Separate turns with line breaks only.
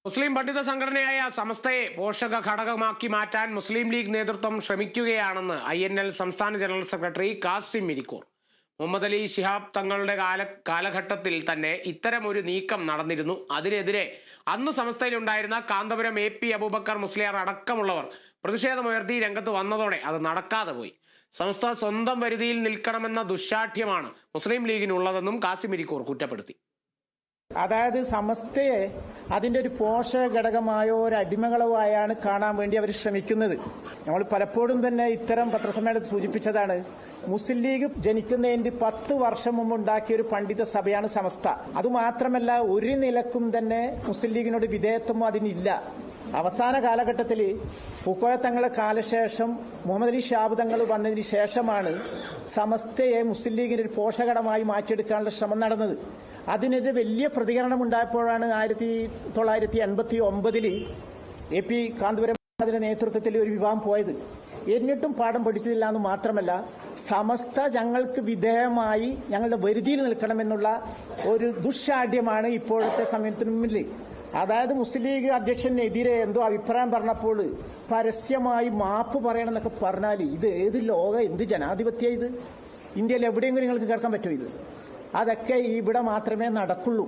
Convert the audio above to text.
മുസ്ലിം പണ്ഡിത സംഘടനയായ സമസ്തയെ പോഷക ഘടകമാക്കി മാറ്റാൻ മുസ്ലിം ലീഗ് നേതൃത്വം ശ്രമിക്കുകയാണെന്ന് INL സംസ്ഥാന ജനറൽ സെക്രട്ടറി കാസിം ഇരിക്കൂർ. മുഹമ്മദ് അലി ശിഹാബ് തങ്ങളുടെ കാലഘട്ടത്തിൽ തന്നെ ഇത്തരമൊരു നീക്കം നടന്നിരുന്നു. അതിനെതിരെ അന്ന് സമസ്തയിലുണ്ടായിരുന്ന കാന്തപുരം AP അബൂബക്കർ മുസ്ലിയാർ അടക്കമുള്ളവർ പ്രതിഷേധമുയർത്തി രംഗത്ത് വന്നതോടെ അത് നടക്കാതെ പോയി. സമസ്ത സ്വന്തം വരുതിയിൽ നിൽക്കണമെന്ന ദുശാഠ്യമാണ് മുസ്ലിം ലീഗിനുള്ളതെന്നും കാസിം ഇരിക്കൂർ കുറ്റപ്പെടുത്തി.
അതായത് സമസ്തയെ അതിന്റെ ഒരു പോഷക ഘടകമായോ ഒരു അടിമകളോ ആയാണ് കാണാൻ വേണ്ടി അവർ ശ്രമിക്കുന്നത്. നമ്മൾ പലപ്പോഴും തന്നെ ഇത്തരം പത്രസമ്മേളനത്തിൽ സൂചിപ്പിച്ചതാണ്. മുസ്ലിം ലീഗ് ജനിക്കുന്നതിന്റെ 10 വർഷം മുമ്പ് ഉണ്ടാക്കിയ ഒരു പണ്ഡിത സഭയാണ് സമസ്ത. അതുമാത്രമല്ല, ഒരു നിലക്കും തന്നെ മുസ്ലിം ലീഗിനോട് വിധേയത്വമോ അതിനില്ല. അവസാന കാലഘട്ടത്തിൽ പൂക്കോയ തങ്ങളുടെ കാലശേഷം മുഹമ്മദ് അലി ശിഹാബ് തങ്ങൾ വന്നതിന് ശേഷമാണ് സമസ്തയെ മുസ്ലിം ലീഗിന്റെ ഒരു പോഷകഘടകമായി മാറ്റിയെടുക്കാനുള്ള ശ്രമം നടന്നത്. അതിനെതിരെ വലിയ പ്രതികരണം ഉണ്ടായപ്പോഴാണ് 1989 AP കാന്തപുരം അതിന്റെ നേതൃത്വത്തിൽ ഒരു വിവാഹം പോയത്. എന്നിട്ടും പാഠം പഠിച്ചിട്ടില്ല എന്ന് മാത്രമല്ല, സമസ്ത ഞങ്ങൾക്ക് വിധേയമായി ഞങ്ങളുടെ വരുതിയിൽ നിൽക്കണമെന്നുള്ള ഒരു ദുശാഠ്യമാണ് ഇപ്പോഴത്തെ സമയത്തിന് മുന്നിൽ. അതായത് മുസ്ലിം ലീഗ് അധ്യക്ഷനെതിരെ എന്തോ അഭിപ്രായം പറഞ്ഞപ്പോൾ പരസ്യമായി മാപ്പ് പറയണമെന്നൊക്കെ പറഞ്ഞാൽ ഇത് ഏത് ലോകം, എന്ത് ജനാധിപത്യം ഇത്? ഇന്ത്യയിൽ എവിടെയെങ്കിലും നിങ്ങൾക്ക് കേൾക്കാൻ പറ്റുമോ ഇത്? അതൊക്കെ ഇവിടെ മാത്രമേ നടക്കുള്ളൂ.